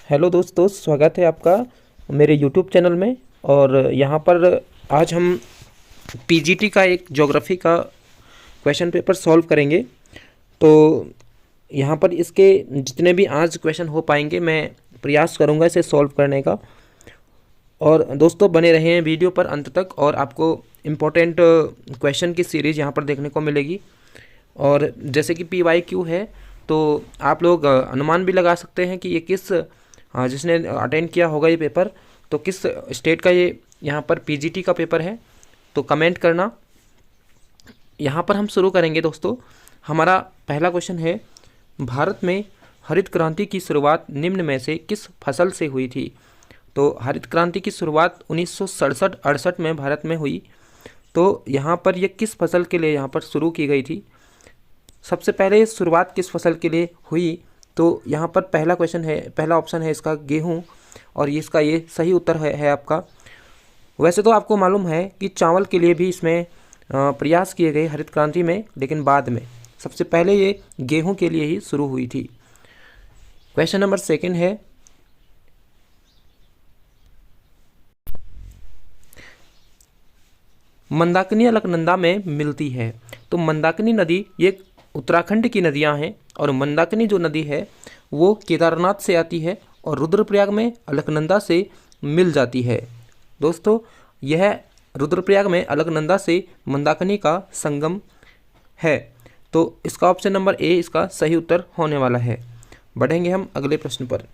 Hello दोस्तों, स्वागत है आपका मेरे यूट्यूब चैनल में। और यहाँ पर आज हम पीजीटी का एक ज्योग्राफी का क्वेश्चन पेपर सॉल्व करेंगे। तो यहाँ पर इसके जितने भी आज क्वेश्चन हो पाएंगे मैं प्रयास करूँगा इसे सॉल्व करने का। और दोस्तों बने रहें वीडियो पर अंत तक और आपको इम्पोर्टेंट क्वेश्चन की सीरीज़ यहाँ पर देखने को मिलेगी। और जैसे कि पीवाईक्यू है तो आप लोग अनुमान भी लगा सकते हैं कि ये किस जिसने अटेंड किया होगा ये पेपर, तो किस स्टेट का ये यहाँ पर पीजीटी का पेपर है, तो कमेंट करना। यहाँ पर हम शुरू करेंगे दोस्तों। हमारा पहला क्वेश्चन है, भारत में हरित क्रांति की शुरुआत निम्न में से किस फसल से हुई थी। तो हरित क्रांति की शुरुआत 1967-68 में भारत में हुई। तो यहाँ पर ये किस फसल के लिए यहाँ पर शुरू की गई थी। सबसे पहले शुरुआत किस फसल के लिए हुई, तो यहाँ पर पहला क्वेश्चन है, पहला ऑप्शन है इसका गेहूँ, और इसका ये सही उत्तर है आपका। वैसे तो आपको मालूम है कि चावल के लिए भी इसमें प्रयास किए गए हरित क्रांति में, लेकिन बाद में सबसे पहले ये गेहूँ के लिए ही शुरू हुई थी। क्वेश्चन नंबर सेकंड है, मंदाकिनी अलकनंदा में मिलती है। तो मंदाकिनी नदी ये उत्तराखंड की नदियां हैं, और मंदाकिनी जो नदी है वो केदारनाथ से आती है और रुद्रप्रयाग में अलकनंदा से मिल जाती है। दोस्तों यह रुद्रप्रयाग में अलकनंदा से मंदाकिनी का संगम है। तो इसका ऑप्शन नंबर ए इसका सही उत्तर होने वाला है। बढ़ेंगे हम अगले प्रश्न पर।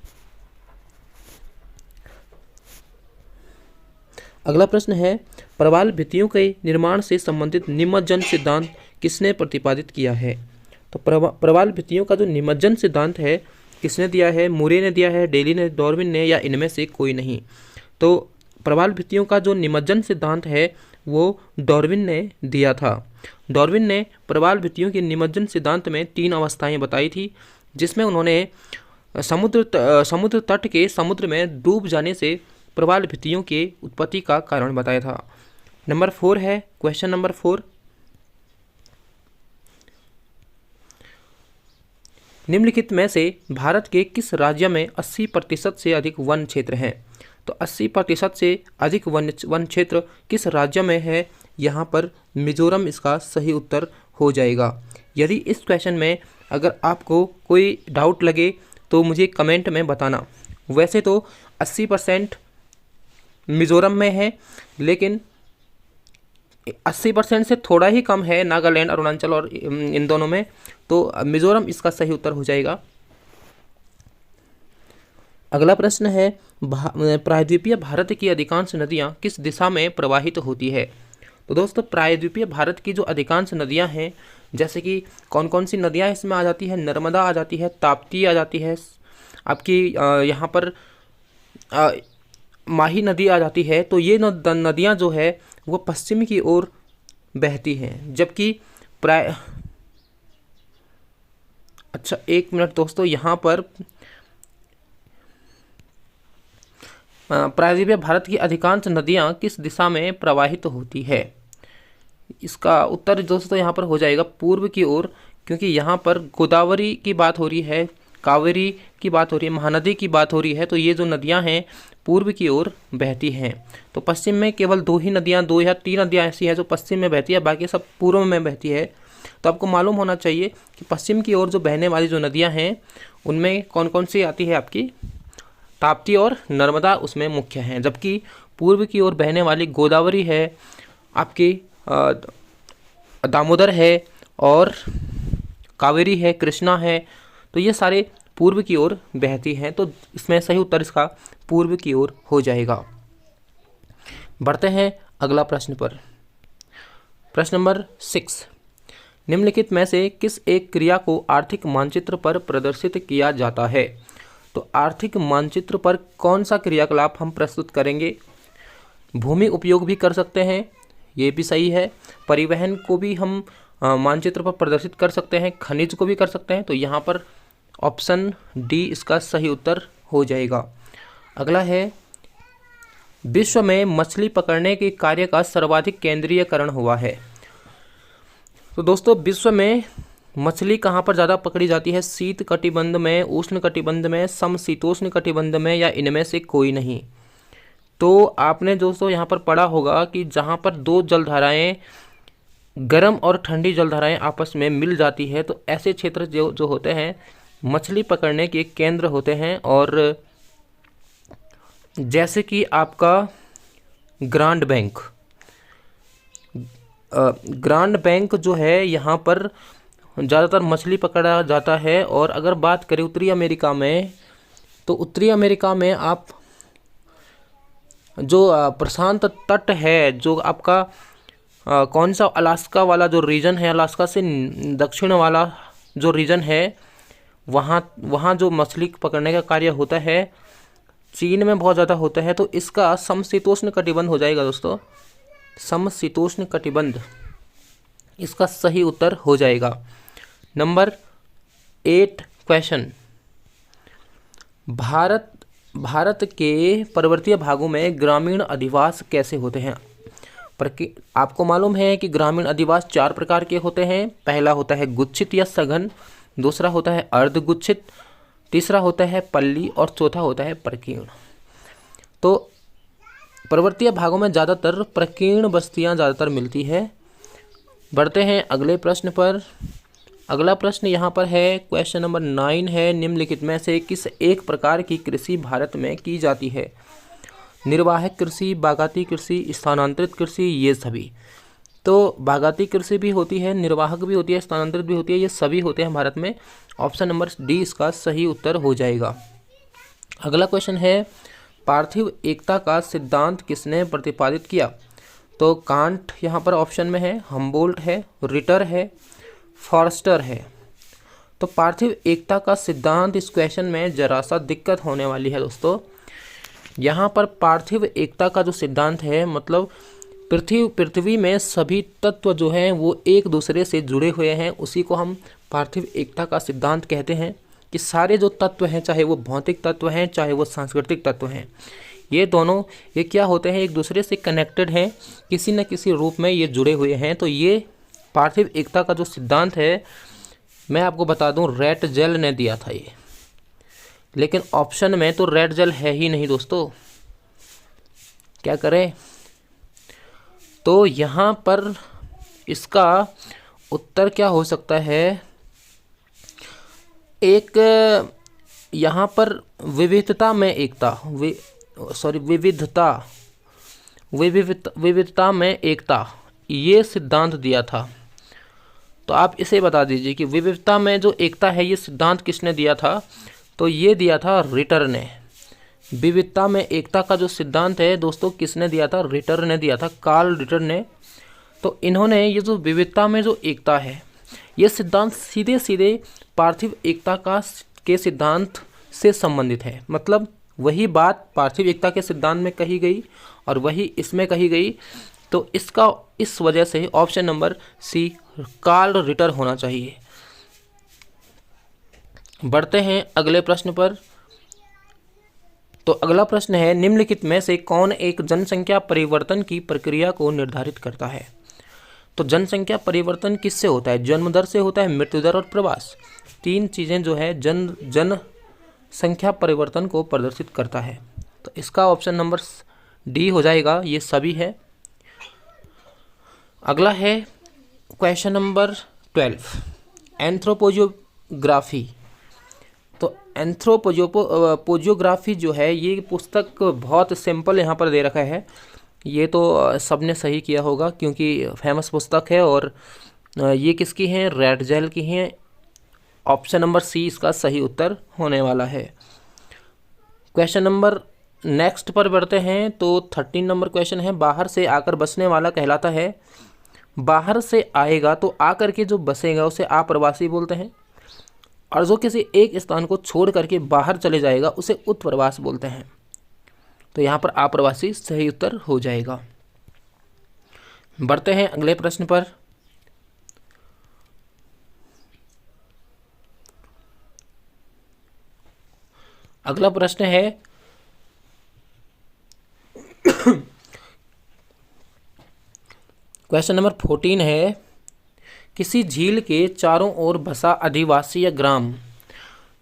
अगला प्रश्न है, प्रवाल भित्तियों के निर्माण से संबंधित निमज्जन सिद्धांत किसने प्रतिपादित किया है। तो प्रवाल भित्तियों का जो निमज्जन सिद्धांत है किसने दिया है। मुरे ने दिया है, डेली ने, डार्विन ने, या इनमें से कोई नहीं। तो प्रवाल भित्तियों का जो निमज्जन सिद्धांत है वो डार्विन ने दिया था। डार्विन ने प्रवाल भित्तियों के निमज्जन सिद्धांत में 3 अवस्थाएं बताई थी, जिसमें उन्होंने समुद्र तट के समुद्र में डूब जाने से प्रवाल भित्तियों के उत्पत्ति का कारण बताया था। नंबर 4 है, क्वेश्चन नंबर 4, निम्नलिखित में से भारत के किस राज्य में 80% से अधिक वन क्षेत्र हैं। तो 80% से अधिक वन क्षेत्र किस राज्य में है। यहाँ पर मिजोरम इसका सही उत्तर हो जाएगा। यदि इस क्वेश्चन में अगर आपको कोई डाउट लगे तो मुझे कमेंट में बताना। वैसे तो 80% मिजोरम में है, लेकिन 80% से थोड़ा ही कम है नागालैंड, अरुणाचल और इन दोनों में। तो मिजोरम इसका सही उत्तर हो जाएगा। अगला प्रश्न है, प्रायद्वीपीय भारत की अधिकांश नदियां किस दिशा में प्रवाहित होती है। तो दोस्तों प्रायद्वीपीय भारत की जो अधिकांश नदियां हैं, जैसे कि कौन कौन सी नदियां इसमें आ जाती है, नर्मदा आ जाती है, ताप्ती आ जाती है, आपकी यहाँ पर माही नदी आ जाती है। तो ये नदियाँ जो है वो पश्चिम की ओर बहती हैं, जबकि अच्छा 1 मिनट दोस्तों, यहाँ पर प्रायद्वीपीय भारत की अधिकांश नदियाँ किस दिशा में प्रवाहित होती है। इसका उत्तर दोस्तों यहाँ पर हो जाएगा पूर्व की ओर, क्योंकि यहाँ पर गोदावरी की बात हो रही है, कावेरी की बात हो रही है, महानदी की बात हो रही है। तो ये जो नदियाँ हैं पूर्व की ओर बहती हैं। तो पश्चिम में केवल 2 ही नदियाँ, 2 या 3 नदियाँ ऐसी हैं जो पश्चिम में बहती है, बाकी सब पूर्व में बहती है। तो आपको मालूम होना चाहिए कि पश्चिम की ओर जो बहने वाली जो नदियाँ हैं उनमें कौन कौन सी आती है, आपकी ताप्ती और नर्मदा उसमें मुख्य हैं, जबकि पूर्व की ओर बहने वाली गोदावरी है, आपकी दामोदर है, और कावेरी है, कृष्णा है। तो ये सारे पूर्व की ओर बहती हैं। तो इसमें सही उत्तर इसका पूर्व की ओर हो जाएगा। बढ़ते हैं अगला प्रश्न पर। प्रश्न नंबर 6, निम्नलिखित में से किस एक क्रिया को आर्थिक मानचित्र पर प्रदर्शित किया जाता है। तो आर्थिक मानचित्र पर कौन सा क्रियाकलाप हम प्रस्तुत करेंगे। भूमि उपयोग भी कर सकते हैं, ये भी सही है। परिवहन को भी हम मानचित्र पर प्रदर्शित कर सकते हैं, खनिज को भी कर सकते हैं। तो यहाँ पर ऑप्शन डी इसका सही उत्तर हो जाएगा। अगला है, विश्व में मछली पकड़ने के कार्य का सर्वाधिक केंद्रीयकरण हुआ है। तो दोस्तों विश्व में मछली कहाँ पर ज़्यादा पकड़ी जाती है? शीत कटिबंध में, उष्ण कटिबंध में, समशीतोष्ण कटिबंध में, या इनमें से कोई नहीं। तो आपने दोस्तों यहाँ पर पढ़ा होगा कि जहाँ पर दो जलधाराएं, गर्म और ठंडी जलधाराएं आपस में मिल जाती है, तो ऐसे क्षेत्र जो जो होते हैं मछली पकड़ने के केंद्र होते हैं। और जैसे कि आपका ग्रांड बैंक, ग्रांड बैंक जो है यहाँ पर ज़्यादातर मछली पकड़ा जाता है। और अगर बात करें उत्तरी अमेरिका में, तो उत्तरी अमेरिका में आप जो प्रशांत तट है, जो आपका कौन सा अलास्का वाला जो रीजन है, अलास्का से दक्षिण वाला जो रीजन है, वहाँ जो मछली पकड़ने का कार्य होता है चीन में बहुत ज़्यादा होता है। तो इसका समशीतोष्ण कटिबंध हो जाएगा दोस्तों, समशीतोष्ण कटिबंध इसका सही उत्तर हो जाएगा। नंबर 8 क्वेश्चन, भारत के पर्वतीय भागों में ग्रामीण अधिवास कैसे होते हैं? आपको मालूम है कि ग्रामीण अधिवास 4 प्रकार के होते हैं। पहला होता है गुच्छित या सघन, दूसरा होता है अर्धगुच्छित, तीसरा होता है पल्ली, और चौथा होता है प्रकीर्ण। तो पर्वतीय भागों में ज़्यादातर प्रकीर्ण बस्तियां ज़्यादातर मिलती है। बढ़ते हैं अगले प्रश्न पर। अगला प्रश्न यहाँ पर है, क्वेश्चन नंबर 9 है, निम्नलिखित में से किस एक प्रकार की कृषि भारत में की जाती है? निर्वाहक कृषि, बागाती कृषि, स्थानांतरित कृषि, ये सभी। तो बागाती कृषि भी होती है, निर्वाहक भी होती है, स्थानांतरित भी होती है, ये सभी होते हैं भारत में। ऑप्शन नंबर डी इसका सही उत्तर हो जाएगा। अगला क्वेश्चन है, पार्थिव एकता का सिद्धांत किसने प्रतिपादित किया? तो कांट यहाँ पर ऑप्शन में है, हम्बोल्ट है, रिटर है, फॉरेस्टर है। तो पार्थिव एकता का सिद्धांत, इस क्वेश्चन में जरा सा दिक्कत होने वाली है दोस्तों। यहाँ पर पार्थिव एकता का जो सिद्धांत है, मतलब पृथ्वी में सभी तत्व जो हैं वो एक दूसरे से जुड़े हुए हैं, उसी को हम पार्थिव एकता का सिद्धांत कहते हैं। कि सारे जो तत्व हैं, चाहे वो भौतिक तत्व हैं, चाहे वो सांस्कृतिक तत्व हैं, ये दोनों ये क्या होते हैं, एक दूसरे से कनेक्टेड हैं, किसी न किसी रूप में ये जुड़े हुए हैं। तो ये पार्थिव एकता का जो सिद्धांत है, मैं आपको बता दूं, रेट जेल ने दिया था ये, लेकिन ऑप्शन में तो रेड जेल है ही नहीं दोस्तों, क्या करें? तो यहाँ पर इसका उत्तर क्या हो सकता है? एक यहाँ पर विविधता में एकता, विविधता में एकता, ये सिद्धांत दिया था। तो आप इसे बता दीजिए कि विविधता में जो एकता है, ये सिद्धांत किसने दिया था? तो ये दिया था रिटर ने। विविधता में एकता का जो सिद्धांत है दोस्तों, किसने दिया था? रिटर ने दिया था, कार्ल रिटर ने। तो इन्होंने ये जो विविधता में जो एकता है, ये सिद्धांत सीधे सीधे पार्थिव एकता के सिद्धांत से संबंधित है। मतलब वही बात पार्थिव एकता के सिद्धांत में कही गई और वही इसमें कही गई। तो इसका इस वजह से option number C Carl Ritter होना चाहिए। बढ़ते हैं अगले प्रश्न पर। तो अगला प्रश्न है, निम्नलिखित में से कौन एक जनसंख्या परिवर्तन की प्रक्रिया को निर्धारित करता है? तो जनसंख्या परिवर्तन किससे होता है? जन्म दर से होता है, मृत्यु दर और प्रवास। 3 चीज़ें जो है जनसंख्या परिवर्तन को प्रदर्शित करता है। तो इसका ऑप्शन नंबर डी हो जाएगा, ये सभी है। अगला है क्वेश्चन नंबर 12, एंथ्रोपोजियोग्राफी। तो एंथ्रोपोजियोग्राफी जो है, ये पुस्तक बहुत सिंपल यहाँ पर दे रखा है। ये तो सबने सही किया होगा क्योंकि फेमस पुस्तक है। और ये किसकी है? रेड जेल की हैं। ऑप्शन नंबर सी इसका सही उत्तर होने वाला है। क्वेश्चन नंबर नेक्स्ट पर बढ़ते हैं। तो 13 नंबर क्वेश्चन है, बाहर से आकर बसने वाला कहलाता है। बाहर से आएगा तो आकर के जो बसेगा उसे अप्रवासी बोलते हैं, और जो किसी एक स्थान को छोड़ करके बाहर चले जाएगा उसे उत्प्रवास बोलते हैं। तो यहाँ पर अप्रवासी सही उत्तर हो जाएगा। बढ़ते हैं अगले प्रश्न पर। अगला प्रश्न है क्वेश्चन नंबर 14 है किसी झील के चारों ओर बसा आदिवासी या ग्राम।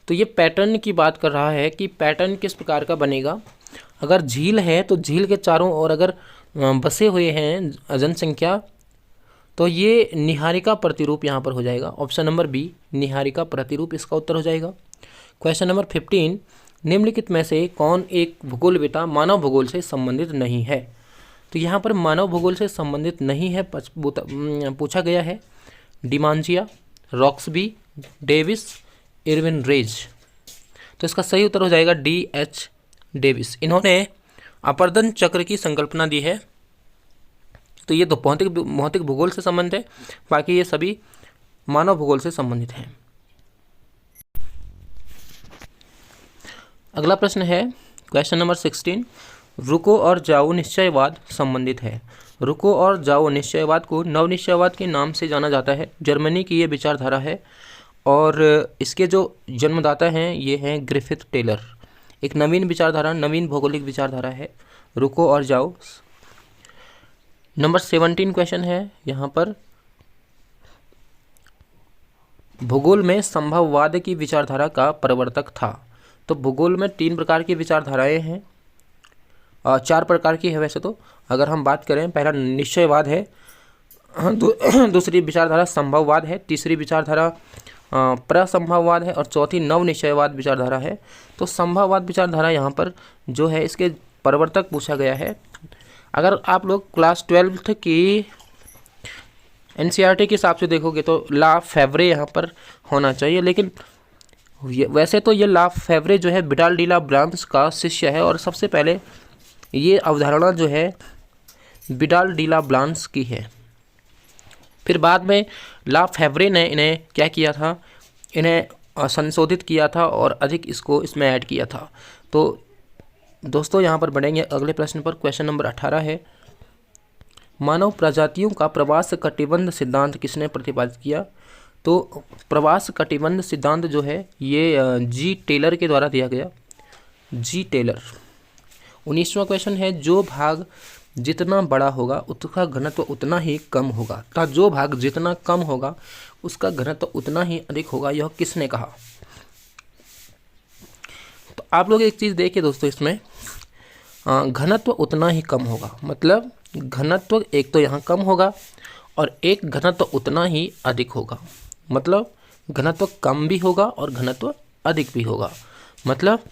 तो ये पैटर्न की बात कर रहा है कि पैटर्न किस प्रकार का बनेगा। अगर झील है तो झील के चारों ओर अगर बसे हुए हैं जनसंख्या, तो ये निहारिका प्रतिरूप यहाँ पर हो जाएगा। ऑप्शन नंबर बी, निहारिका प्रतिरूप इसका उत्तर हो जाएगा। क्वेश्चन नंबर 15, निम्नलिखित में से कौन एक भूगोलवेत्ता मानव भूगोल से संबंधित नहीं है। तो यहाँ पर मानव भूगोल से संबंधित नहीं है पूछा गया है। डिमांजिया, रॉक्सबी, डेविस, इरविन रेज। तो इसका सही उत्तर हो जाएगा D.H. डेविस। इन्होंने अपर्दन चक्र की संकल्पना दी है। तो ये तो भौतिक भूगोल से संबंधित है, बाकी ये सभी मानव भूगोल से संबंधित हैं। अगला प्रश्न है क्वेश्चन नंबर 16, रुको और जाओ निश्चयवाद संबंधित है। रुको और जाओ निश्चयवाद को नवनिश्चयवाद के नाम से जाना जाता है। जर्मनी की ये विचारधारा है और इसके जो जन्मदाता हैं ये हैं ग्रिफिथ टेलर। एक नवीन विचारधारा, नवीन भौगोलिक विचारधारा है रुको और जाओ। नंबर 17 क्वेश्चन है यहाँ पर, भूगोल में संभववाद की विचारधारा का प्रवर्तक था। तो भूगोल में 3 प्रकार की विचारधाराएं हैं, 4 प्रकार की है वैसे तो। अगर हम बात करें, पहला निश्चयवाद है, दूसरी विचारधारा संभववाद है, तीसरी विचारधारा प्रसंभववाद है और चौथी नवनिश्चयवाद विचारधारा है। तो संभववाद विचारधारा यहाँ पर जो है इसके प्रवर्तक पूछा गया है। अगर आप लोग क्लास 12th की NCERT के हिसाब से देखोगे तो ला फेवरे यहाँ पर होना चाहिए, लेकिन वैसे तो ये ला फेवरे जो है विडाल डी ला ब्रांस का शिष्य है और सबसे पहले ये अवधारणा जो है विडाल डी ला ब्रांस की है। फिर बाद में ला फेवरे ने इन्हें क्या किया था, इन्हें संशोधित किया था और अधिक इसको इसमें ऐड किया था। तो दोस्तों यहाँ पर बढ़ेंगे अगले प्रश्न पर। क्वेश्चन नंबर 18 है, मानव प्रजातियों का प्रवास कटिबंध सिद्धांत किसने प्रतिपादित किया। तो प्रवास कटिबंध सिद्धांत जो है ये जी टेलर के द्वारा दिया गया, जी टेलर। 19वां क्वेश्चन है, जो भाग जितना बड़ा होगा उसका घनत्व उतना ही कम होगा तथा जो भाग जितना कम होगा उसका घनत्व उतना ही अधिक होगा, यह किसने कहा। तो आप लोग एक चीज़ देखिए दोस्तों, इसमें घनत्व उतना ही कम होगा, मतलब घनत्व एक तो यहाँ कम होगा और एक घनत्व उतना ही अधिक होगा, मतलब घनत्व कम भी होगा और घनत्व अधिक भी होगा। मतलब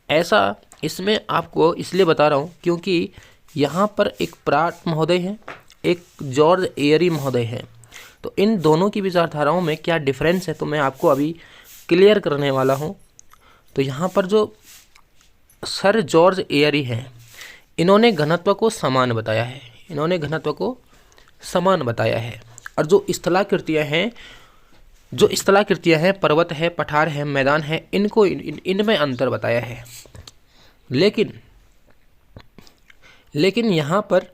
ऐसा इसमें आपको इसलिए बता रहा हूँ क्योंकि यहाँ पर एक प्राट महोदय हैं, एक जॉर्ज एयरी महोदय हैं। तो इन दोनों की विचारधाराओं में क्या डिफरेंस है तो मैं आपको अभी क्लियर करने वाला हूँ। तो यहाँ पर जो सर जॉर्ज एयरी हैं, इन्होंने घनत्व को समान बताया है, इन्होंने घनत्व को समान बताया है। और जो स्थलाकृतियाँ हैं, पर्वत है, पठार है, मैदान है, इनको इनमें अंतर बताया है। लेकिन यहाँ पर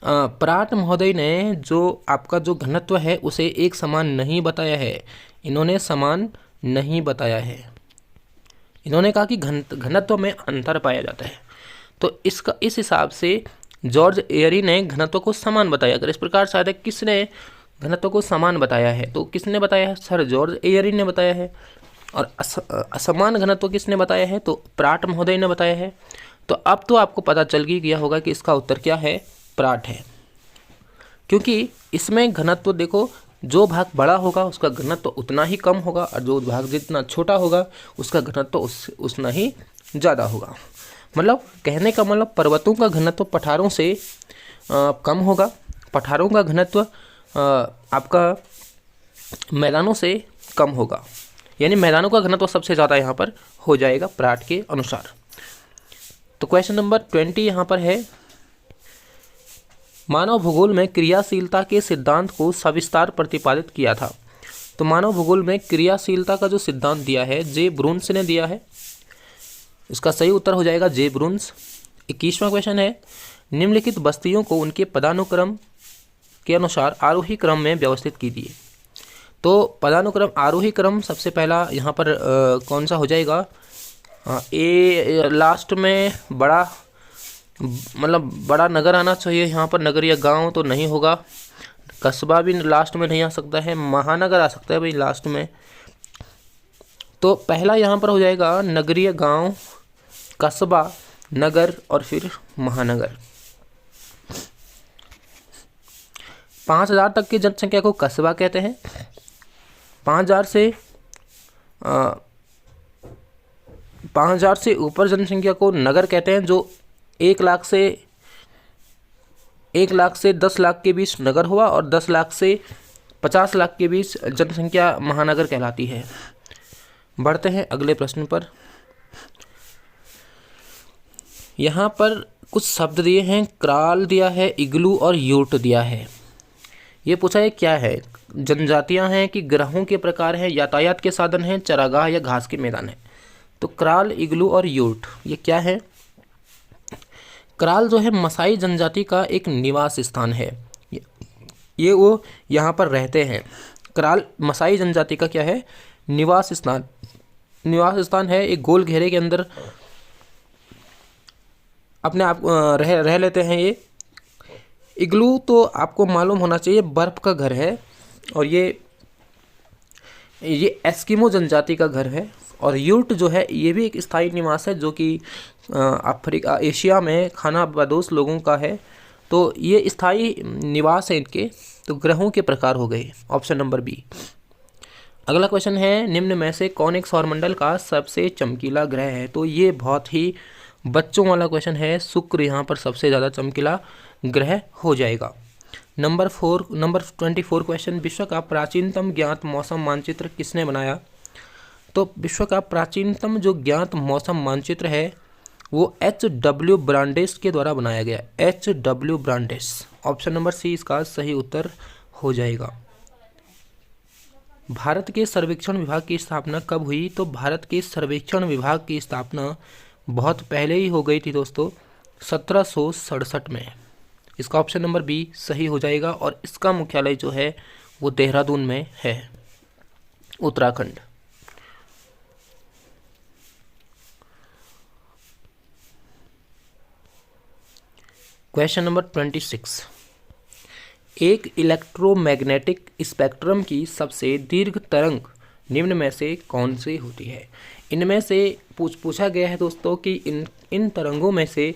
प्राट महोदय ने जो आपका जो घनत्व है उसे एक समान नहीं बताया है, इन्होंने समान नहीं बताया है। इन्होंने कहा कि घनत्व में अंतर पाया जाता है। तो इस हिसाब से जॉर्ज एयरी ने घनत्व को समान बताया। अगर इस प्रकार शायद किसने घनत्व को समान बताया है तो किसने बताया है, सर जॉर्ज एयरी ने बताया है। और असमान घनत्व किसने बताया है तो प्राट महोदय ने बताया है। तो अब तो आपको पता चल गया होगा कि इसका उत्तर क्या है, प्राट है। क्योंकि इसमें घनत्व देखो, जो भाग बड़ा होगा उसका घनत्व उतना ही कम होगा और जो भाग जितना छोटा होगा उसका घनत्व उतना ही ज़्यादा होगा। मतलब कहने का मतलब पर्वतों का घनत्व पठारों से कम होगा, पठारों का घनत्व आपका मैदानों से कम होगा, यानी मैदानों का घनत्व सबसे ज़्यादा यहाँ पर हो जाएगा प्राट के अनुसार। तो क्वेश्चन नंबर 20 यहाँ पर है, मानव भूगोल में क्रियाशीलता के सिद्धांत को सविस्तार प्रतिपादित किया था। तो मानव भूगोल में क्रियाशीलता का जो सिद्धांत दिया है जे ब्रून्स ने दिया है, इसका सही उत्तर हो जाएगा जे ब्रून्स। 21वां क्वेश्चन है, निम्नलिखित बस्तियों को उनके पदानुक्रम के अनुसार आरोही क्रम में व्यवस्थित कीजिए। तो पदानुक्रम आरोही क्रम सबसे पहला यहाँ पर कौन सा हो जाएगा, ए लास्ट में बड़ा नगर आना चाहिए। यहाँ पर नगर या गांव तो नहीं होगा, कस्बा भी लास्ट में नहीं आ सकता है, महानगर आ सकता है भाई लास्ट में। तो पहला यहाँ पर हो जाएगा नगरीय गांव, कस्बा, नगर और फिर महानगर। 5000 तक की जनसंख्या को कस्बा कहते हैं। 5000 से ऊपर जनसंख्या को नगर कहते हैं। जो 1 लाख से 10 लाख के बीच नगर हुआ और 10 लाख से 50 लाख के बीच जनसंख्या महानगर कहलाती है। बढ़ते हैं अगले प्रश्न पर। यहाँ पर कुछ शब्द दिए हैं, क्राल दिया है, इग्लू और यूट दिया है। ये पूछा है क्या है, जनजातियां हैं कि ग्रहों के प्रकार हैं, यातायात के साधन हैं, चरागाह या घास के मैदान है। तो क्राल, इग्लू और यूट ये क्या है? क्राल जो है मसाई जनजाति का एक निवास स्थान है। ये वो यहाँ पर रहते हैं। क्राल मसाई जनजाति का क्या है? निवास स्थान। निवास स्थान है, एक गोल घेरे के अंदर अपने आप रह लेते हैं ये। इग्लू तो आपको मालूम होना चाहिए बर्फ़ का घर है, और ये एस्किमो जनजाति का घर है। और यूट जो है ये भी एक स्थायी निवास है, जो कि अफ्रीका, एशिया में खानाबदोश लोगों का है। तो ये स्थायी निवास है इनके। तो ग्रहों के प्रकार हो गए, ऑप्शन नंबर बी। अगला क्वेश्चन है, निम्न में से कौन एक सौरमंडल का सबसे चमकीला ग्रह है? तो ये बहुत ही बच्चों वाला क्वेश्चन है। शुक्र यहाँ पर सबसे ज़्यादा चमकीला ग्रह हो जाएगा। नंबर 24 क्वेश्चन, विश्व का प्राचीनतम ज्ञात मौसम मानचित्र किसने बनाया? तो विश्व का प्राचीनतम जो ज्ञात मौसम मानचित्र है वो H.W. ब्रांडेस के द्वारा बनाया गया। H.W. ब्रांडेस, ऑप्शन नंबर सी इसका सही उत्तर हो जाएगा। भारत के सर्वेक्षण विभाग की स्थापना कब हुई? तो भारत के सर्वेक्षण विभाग की स्थापना बहुत पहले ही हो गई थी दोस्तों, 1767 में। इसका ऑप्शन नंबर बी सही हो जाएगा। और इसका मुख्यालय जो है वो देहरादून में है, उत्तराखंड। क्वेश्चन नंबर 26, एक इलेक्ट्रोमैग्नेटिक स्पेक्ट्रम की सबसे दीर्घ तरंग निम्न में से कौन सी होती है? इनमें से पूछा गया है दोस्तों कि इन तरंगों में से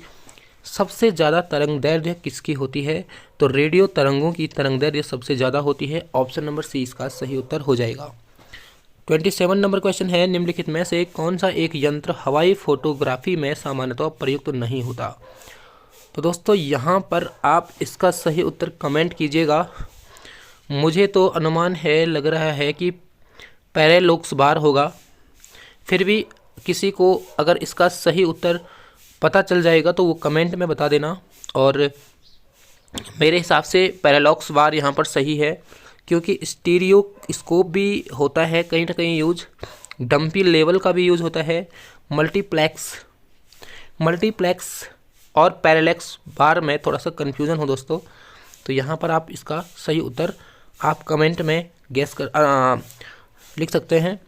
सबसे ज़्यादा तरंग दैर्घ्य किसकी होती है? तो रेडियो तरंगों की तरंग दैर्घ्य सबसे ज़्यादा होती है। ऑप्शन नंबर सी इसका सही उत्तर हो जाएगा। 27 नंबर क्वेश्चन है, निम्नलिखित में से कौन सा एक यंत्र हवाई फोटोग्राफी में सामान्यतः प्रयुक्त नहीं होता? तो दोस्तों यहाँ पर आप इसका सही उत्तर कमेंट कीजिएगा। मुझे तो अनुमान है, लग रहा है कि पैरेलॉक्स बार होगा। फिर भी किसी को अगर इसका सही उत्तर पता चल जाएगा तो वो कमेंट में बता देना। और मेरे हिसाब से पैरेलॉक्स बार यहाँ पर सही है, क्योंकि स्टीरियो स्कोप भी होता है कहीं ना कहीं यूज, डम्पी लेवल का भी यूज होता है, मल्टीप्लेक्स और पैरेलॉक्स बार में थोड़ा सा कन्फ्यूज़न हो दोस्तों। तो यहाँ पर आप इसका सही उत्तर आप कमेंट में लिख सकते हैं।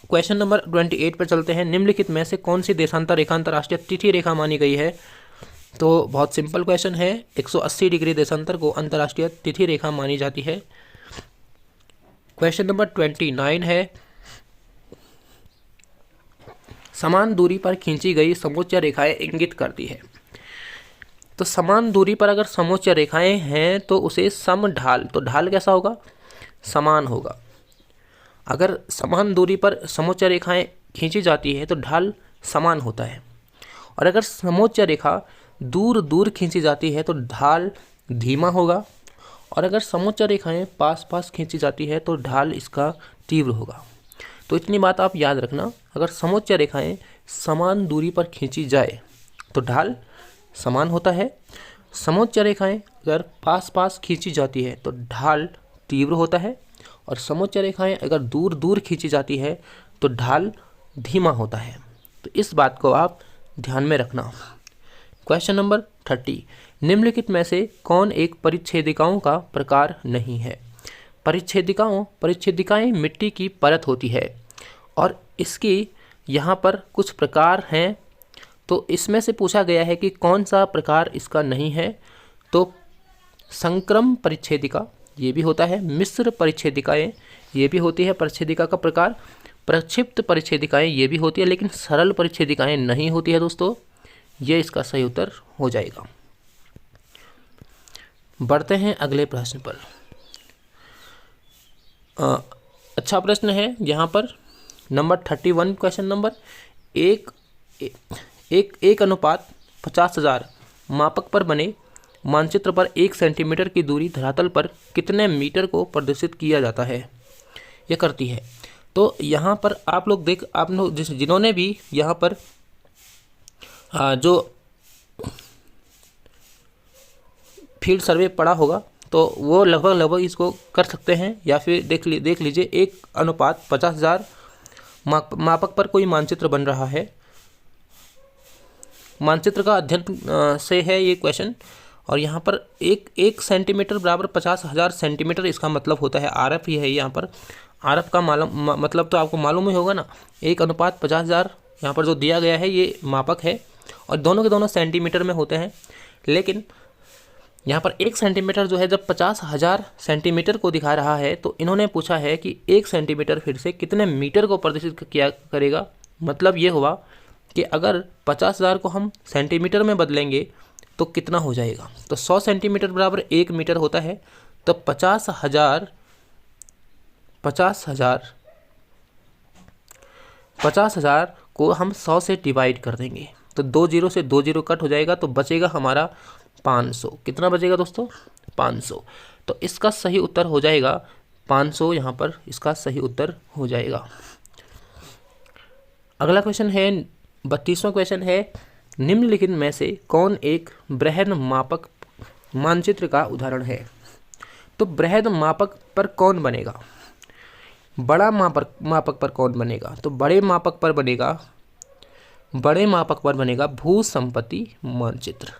क्वेश्चन नंबर 28 पर चलते हैं, निम्नलिखित में से कौन सी देशांतर रेखा अंतर्राष्ट्रीय तिथि रेखा मानी गई है? तो बहुत सिंपल क्वेश्चन है, 180 डिग्री देशांतर को अंतर्राष्ट्रीय तिथि रेखा मानी जाती है। क्वेश्चन नंबर 29 है, समान दूरी पर खींची गई समोच्च रेखाएं इंगित करती है। तो समान दूरी पर अगर समोच्च रेखाएं हैं तो उसे समढाल, तो ढाल कैसा होगा? समान होगा। अगर समान दूरी पर समोच्च रेखाएं खींची जाती है तो ढाल समान होता है। और अगर समोच्च रेखा दूर दूर खींची जाती है तो ढाल धीमा होगा। और अगर समोच्च रेखाएं पास पास खींची जाती है तो ढाल इसका तीव्र होगा। तो इतनी बात आप याद रखना, अगर समोच्च रेखाएं समान दूरी पर खींची जाए तो ढाल समान होता है। समोच्च रेखाएं अगर पास पास खींची जाती है तो ढाल तीव्र होता है। और समोच्च रेखाएं अगर दूर दूर खींची जाती है तो ढाल धीमा होता है। तो इस बात को आप ध्यान में रखना। क्वेश्चन नंबर 30, निम्नलिखित में से कौन एक परिच्छेदिकाओं का प्रकार नहीं है? परिच्छेदिकाएं मिट्टी की परत होती है और इसकी यहाँ पर कुछ प्रकार हैं। तो इसमें से पूछा गया है कि कौन सा प्रकार इसका नहीं है। तो संक्रम परिच्छेदिका, ये भी होता है। मिश्र परिच्छेदिकाएँ, ये भी होती है परिच्छेदिका का प्रकार। प्रक्षिप्त परिच्छेदिकाएँ, ये भी होती है, लेकिन सरल परिच्छेदिकाएँ नहीं होती है दोस्तों। ये इसका सही उत्तर हो जाएगा। बढ़ते हैं अगले प्रश्न पर। अच्छा प्रश्न है यहाँ पर नंबर 31, क्वेश्चन नंबर एक 1:50,000 मापक पर बने मानचित्र पर 1 सेंटीमीटर की दूरी धरातल पर कितने मीटर को प्रदर्शित किया जाता है, यह करती है। तो यहाँ पर आप लोग जिन्होंने भी यहाँ पर जो फील्ड सर्वे पढ़ा होगा तो वो लगभग इसको कर सकते हैं, या फिर देख लीजिए 1:50,000 मापक पर कोई मानचित्र बन रहा है। मानचित्र का अध्ययन से है ये क्वेश्चन, और यहाँ पर एक सेंटीमीटर बराबर 50,000 सेंटीमीटर, इसका मतलब होता है आरएफ ही है यहाँ पर। आरएफ का मतलब तो आपको मालूम ही होगा ना, 1:50,000 यहाँ पर जो दिया गया है ये मापक है, और दोनों के दोनों सेंटीमीटर में होते हैं। लेकिन यहाँ पर 1 सेंटीमीटर जो है जब 50,000 सेंटीमीटर को दिखा रहा है, तो इन्होंने पूछा है कि 1 सेंटीमीटर फिर से कितने मीटर को प्रदर्शित किया करेगा। मतलब ये हुआ कि अगर 50,000 को हम सेंटीमीटर में बदलेंगे तो कितना हो जाएगा। तो 100 सेंटीमीटर बराबर 1 मीटर होता है। तो 50,000 को हम 100 से डिवाइड कर देंगे, तो 2 जीरो से 2 जीरो कट हो जाएगा, तो बचेगा हमारा 500। कितना बचेगा दोस्तों? 500। तो इसका सही उत्तर हो जाएगा 500, यहाँ पर इसका सही उत्तर हो जाएगा। अगला क्वेश्चन है 32वां क्वेश्चन है, निम्नलिखित में से कौन एक बृहद मापक मानचित्र का उदाहरण है। तो बृहद मापक पर कौन बनेगा? बड़ा मापक पर कौन बनेगा? तो बड़े मापक पर बनेगा भू संपत्ति मानचित्र।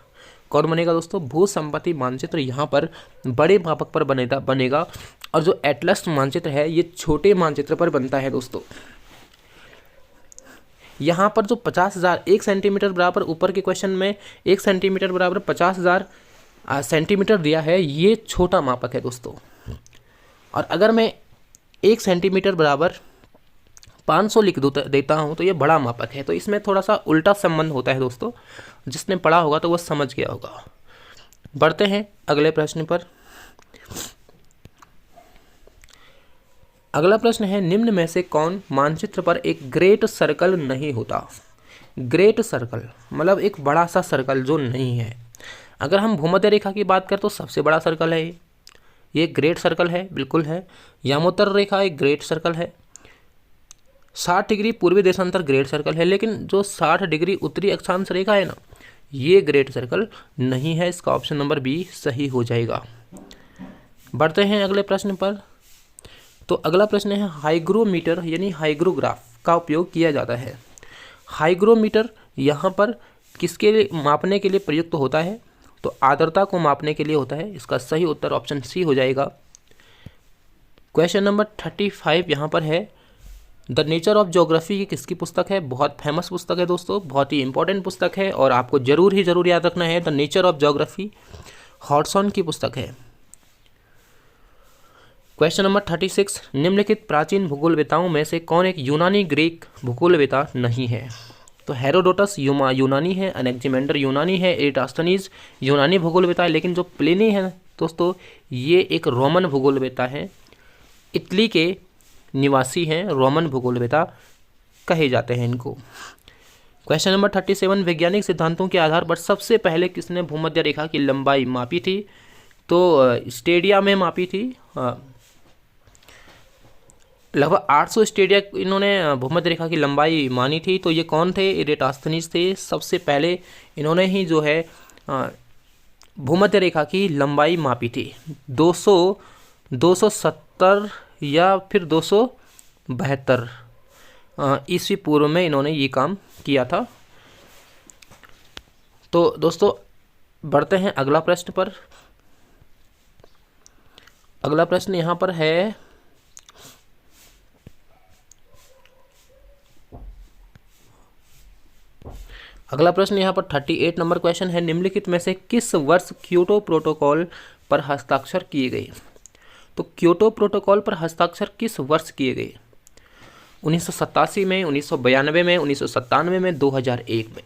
कौन बनेगा दोस्तों? भू संपत्ति मानचित्र यहाँ पर बड़े मापक पर बनेगा। और जो एटलस मानचित्र है ये छोटे मानचित्र पर बनता है दोस्तों। यहाँ पर जो 50,000 1 सेंटीमीटर बराबर, ऊपर के क्वेश्चन में 1 सेंटीमीटर बराबर 50,000 सेंटीमीटर दिया है, ये छोटा मापक है दोस्तों। और अगर मैं 1 सेंटीमीटर बराबर 500 लिख देता हूँ तो ये बड़ा मापक है। तो इसमें थोड़ा सा उल्टा संबंध होता है दोस्तों, जिसने पढ़ा होगा तो वो समझ गया होगा। बढ़ते हैं अगले प्रश्न पर। अगला प्रश्न है, निम्न में से कौन मानचित्र पर एक ग्रेट सर्कल नहीं होता। ग्रेट सर्कल मतलब एक बड़ा सा सर्कल जो नहीं है। अगर हम भूमध्य रेखा की बात करें तो सबसे बड़ा सर्कल है ये ग्रेट सर्कल है, बिल्कुल है। यामोत्तर रेखा एक ग्रेट सर्कल है। 60 डिग्री पूर्वी देशांतर ग्रेट सर्कल है, लेकिन जो 60 डिग्री उत्तरी अक्षांश रेखा है ना, ये ग्रेट सर्कल नहीं है। इसका ऑप्शन नंबर बी सही हो जाएगा। बढ़ते हैं अगले प्रश्न पर। तो अगला प्रश्न है, हाइग्रोमीटर यानी हाइग्रोग्राफ का उपयोग किया जाता है। हाइग्रोमीटर यहाँ पर किसके लिए मापने के लिए प्रयुक्त होता है? तो आर्द्रता को मापने के लिए होता है। इसका सही उत्तर ऑप्शन सी हो जाएगा। क्वेश्चन नंबर 35 यहाँ पर है, द नेचर ऑफ ज्योग्राफी ये किसकी पुस्तक है? बहुत फेमस पुस्तक है दोस्तों, बहुत ही इंपॉर्टेंट पुस्तक है और आपको जरूर याद रखना है। द नेचर ऑफ ज्योग्राफी हॉटसन की पुस्तक है। क्वेश्चन नंबर 36, निम्नलिखित प्राचीन भूगोलवेताओं में से कौन एक यूनानी ग्रीक भूगोलवेता नहीं है? तो हेरोडोटस यूनानी है, एनेक्जिमेंडर यूनानी है, एराटोस्थेनीज यूनानी भूगोलवेता है, लेकिन जो प्लिनी है दोस्तों ये एक रोमन भूगोलवेता है। इटली के निवासी हैं, रोमन भूगोलवेता कहे जाते हैं इनको। क्वेश्चन नंबर 37, वैज्ञानिक सिद्धांतों के आधार पर सबसे पहले किसने भूमध्य रेखा की लंबाई मापी थी? तो स्टेडिया में मापी थी। लगभग 800 स्टेडिया इन्होंने भूमध्य रेखा की लंबाई मानी थी। तो ये कौन थे? एराटोस्थेनीज थे। सबसे पहले इन्होंने ही जो है भूमध्य रेखा की लंबाई मापी थी। 270 या फिर 272 ईस्वी पूर्व में इन्होंने ये काम किया था। तो दोस्तों बढ़ते हैं अगला प्रश्न पर। अगला प्रश्न यहाँ पर है, अगला प्रश्न यहाँ पर 38 नंबर क्वेश्चन है, निम्नलिखित में से किस वर्ष क्योटो प्रोटोकॉल पर हस्ताक्षर किए गए? तो क्योटो प्रोटोकॉल पर हस्ताक्षर किस वर्ष किए गए? 1987 में, 1992 में, 1997 में, 2001 में।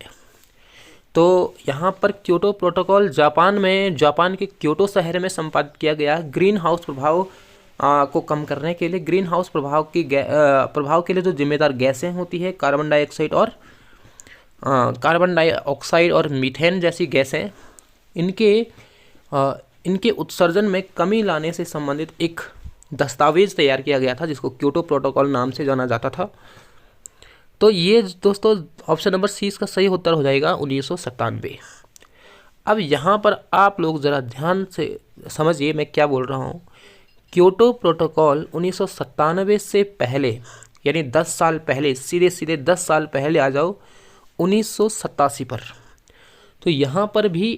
तो यहाँ पर क्योटो प्रोटोकॉल जापान के क्योटो शहर में संपादित किया गया। ग्रीन हाउस प्रभाव को कम करने के लिए, ग्रीन हाउस प्रभाव के लिए जो जिम्मेदार गैसें होती है, कार्बन डाइऑक्साइड और मीथेन जैसी गैसें, इनके उत्सर्जन में कमी लाने से संबंधित एक दस्तावेज तैयार किया गया था जिसको क्योटो प्रोटोकॉल नाम से जाना जाता था। तो ये दोस्तों ऑप्शन नंबर सी इसका सही उत्तर हो जाएगा 1997। अब यहाँ पर आप लोग ज़रा ध्यान से समझिए मैं क्या बोल रहा हूँ। क्योटो प्रोटोकॉल 1997 से पहले, यानी 10 साल पहले, सीधे 10 साल पहले आ जाओ 1987 पर। तो यहाँ पर भी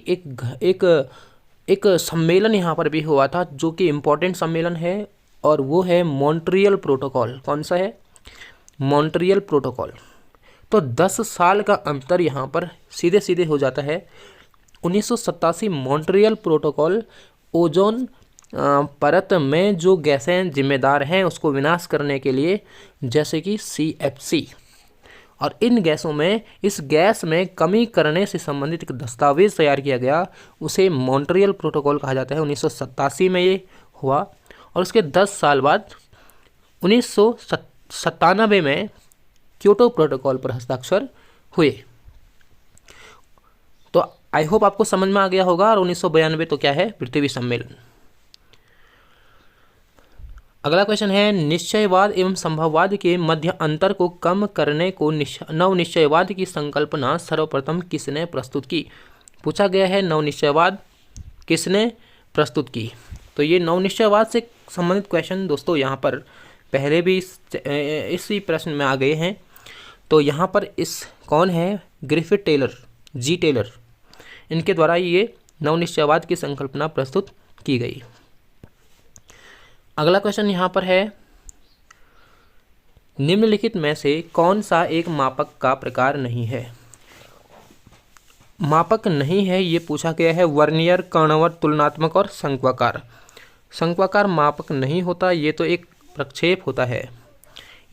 एक सम्मेलन यहाँ पर भी हुआ था जो कि इम्पोर्टेंट सम्मेलन है, और वो है मॉन्ट्रियल प्रोटोकॉल। कौन सा है? Montreal protocol. तो 10 साल का अंतर यहाँ पर सीधे हो जाता है। 1987 मॉन्ट्रियल प्रोटोकॉल ओजोन परत में जो गैसें जिम्मेदार हैं उसको विनाश करने के लिए, जैसे कि CFC, और इन गैसों में, इस गैस में कमी करने से संबंधित एक दस्तावेज तैयार किया गया, उसे मॉन्ट्रियल प्रोटोकॉल कहा जाता है। 1987 में ये हुआ, और उसके 10 साल बाद 1997 में क्योटो प्रोटोकॉल पर हस्ताक्षर हुए। तो आई होप आपको समझ में आ गया होगा। और 1992 तो क्या है? पृथ्वी सम्मेलन। अगला क्वेश्चन है, निश्चयवाद एवं संभववाद के मध्य अंतर को कम करने को नवनिश्चयवाद की संकल्पना सर्वप्रथम किसने प्रस्तुत की? पूछा गया है नवनिश्चयवाद किसने प्रस्तुत की। तो ये नवनिश्चयवाद से संबंधित क्वेश्चन दोस्तों यहाँ पर पहले भी इसी प्रश्न में आ गए हैं। तो यहाँ पर कौन है? ग्रिफिथ टेलर, जी टेलर, इनके द्वारा ये नवनिश्चयवाद की संकल्पना प्रस्तुत की गई। अगला क्वेश्चन यहाँ पर है, निम्नलिखित में से कौन सा एक मापक का प्रकार नहीं है? मापक नहीं है ये पूछा गया है। वर्नियर, कर्णवट, तुलनात्मक और शंक्वाकार। शंक्वाकार मापक नहीं होता, ये तो एक प्रक्षेप होता है,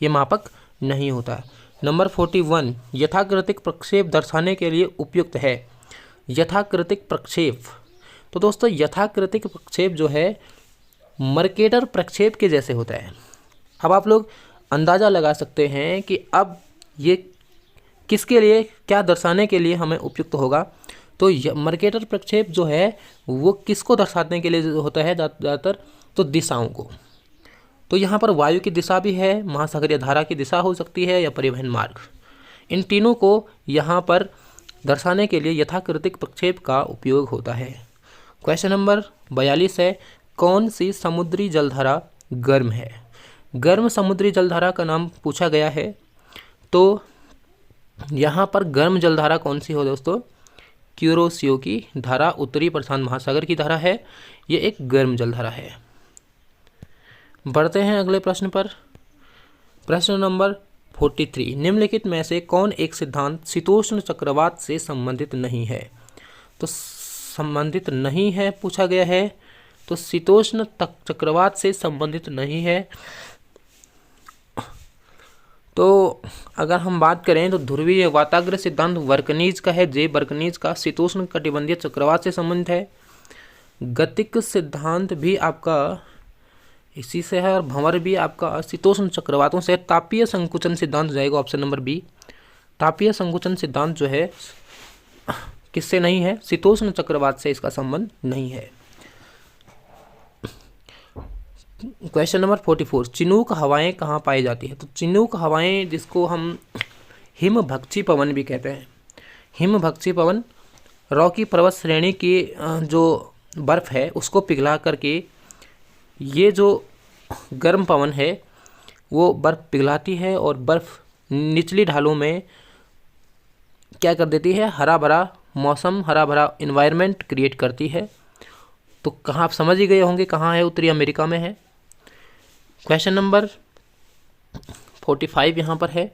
ये मापक नहीं होता। नंबर 41, यथाकृतिक प्रक्षेप दर्शाने के लिए उपयुक्त है। यथाकृतिक प्रक्षेप, तो दोस्तों यथाकृतिक प्रक्षेप जो है मर्केटर प्रक्षेप के जैसे होता है। अब आप लोग अंदाज़ा लगा सकते हैं कि अब ये किसके लिए, क्या दर्शाने के लिए हमें उपयुक्त होगा। तो मर्केटर प्रक्षेप जो है वो किसको दर्शाने के लिए होता है ज़्यादातर? तो दिशाओं को। तो यहाँ पर वायु की दिशा भी है, महासागरीय धारा की दिशा हो सकती है, या परिवहन मार्ग। इन तीनों को यहाँ पर दर्शाने के लिए यथाकृतिक प्रक्षेप का उपयोग होता है। क्वेश्चन नंबर 42 है, कौन सी समुद्री जलधारा गर्म है? गर्म समुद्री जलधारा का नाम पूछा गया है। तो यहाँ पर गर्म जलधारा कौन सी हो दोस्तों? क्यूरोसियो की धारा, उत्तरी प्रशांत महासागर की धारा है, ये एक गर्म जलधारा है। बढ़ते हैं अगले प्रश्न पर। प्रश्न नंबर 43, निम्नलिखित में से कौन एक सिद्धांत शीतोष्ण चक्रवात से संबंधित नहीं है? तो संबंधित नहीं है पूछा गया है, तो शीतोष्ण चक्रवात से संबंधित नहीं है। तो अगर हम बात करें तो ध्रुवीय वाताग्र सिद्धांत वर्कनीज का है, जे वर्कनीज का, शीतोष्ण कटिबंधीय चक्रवात से संबंधित है। गतिक सिद्धांत भी आपका इसी से है, और भंवर भी आपका शीतोष्ण चक्रवातों से। तापीय संकुचन सिद्धांत जाएगा ऑप्शन नंबर बी। तापीय संकुचन सिद्धांत जो है किससे नहीं है? शीतोष्ण चक्रवात से इसका संबंध नहीं है। क्वेश्चन नंबर 44, चिनूक हवाएं कहाँ पाई जाती है? तो चिनूक हवाएं, जिसको हम हिमभक्षी पवन भी कहते हैं, हिमभक्षी पवन रॉकी पर्वत श्रेणी की जो बर्फ़ है उसको पिघला करके ये जो गर्म पवन है वो बर्फ़ पिघलाती है, और बर्फ़ निचली ढालों में क्या कर देती है? हरा भरा मौसम, हरा भरा इन्वायरमेंट क्रिएट करती है। तो कहाँ, आप समझ ही गए होंगे कहाँ है? उत्तरी अमेरिका में है। क्वेश्चन नंबर 45 यहाँ पर है,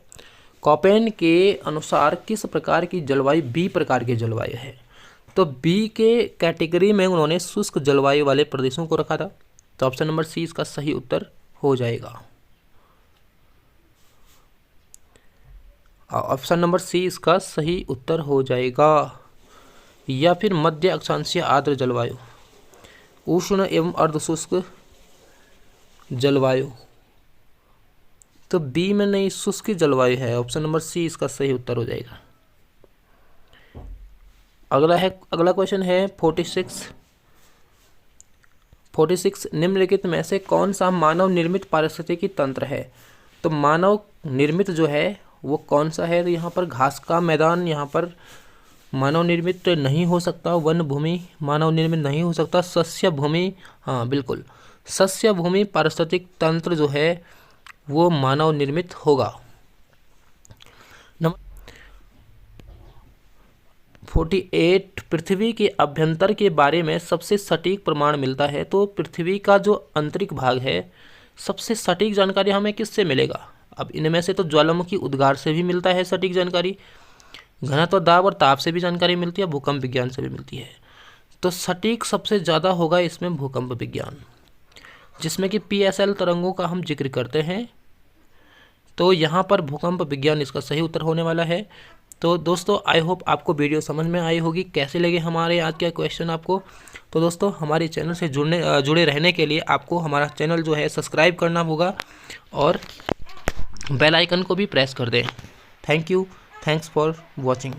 कोपेन के अनुसार किस प्रकार की जलवायु बी प्रकार की जलवायु है? तो बी के कैटेगरी में उन्होंने शुष्क जलवायु वाले प्रदेशों को रखा था। तो ऑप्शन नंबर सी इसका सही उत्तर हो जाएगा। ऑप्शन नंबर सी इसका सही उत्तर हो जाएगा। या फिर मध्य अक्षांशीय आर्द्र जलवायु, उष्ण एवं अर्धशुष्क जलवायु, तो बी में नहीं, शुष्क जलवायु है। ऑप्शन नंबर सी इसका सही उत्तर हो जाएगा। अगला क्वेश्चन है 46 निम्नलिखित में से कौन सा मानव निर्मित पारिस्थितिकी तंत्र है। तो मानव निर्मित जो है वो कौन सा है। तो यहाँ पर घास का मैदान यहाँ पर मानव निर्मित नहीं हो सकता, वन भूमि मानव निर्मित नहीं हो सकता, सस्य भूमि, हाँ बिल्कुल सस्य भूमि पारिस्थितिक तंत्र जो है वो मानव निर्मित होगा। नंबर 48 पृथ्वी के अभ्यंतर के बारे में सबसे सटीक प्रमाण मिलता है। तो पृथ्वी का जो आंतरिक भाग है सबसे सटीक जानकारी हमें किससे मिलेगा। अब इनमें से तो ज्वालामुखी उद्गार से भी मिलता है सटीक जानकारी, घनत्व, दाब और ताप से भी जानकारी मिलती है, भूकंप विज्ञान से भी मिलती है। तो सटीक सबसे ज़्यादा होगा इसमें भूकंप विज्ञान, जिसमें कि PSL तरंगों का हम जिक्र करते हैं। तो यहाँ पर भूकंप विज्ञान इसका सही उत्तर होने वाला है। तो दोस्तों आई होप आपको वीडियो समझ में आई होगी। कैसे लगे हमारे आज के क्वेश्चन आपको। तो दोस्तों हमारे चैनल से जुड़े रहने के लिए आपको हमारा चैनल जो है सब्सक्राइब करना होगा और बेल आइकन को भी प्रेस कर दें। Thank you, thanks for watching.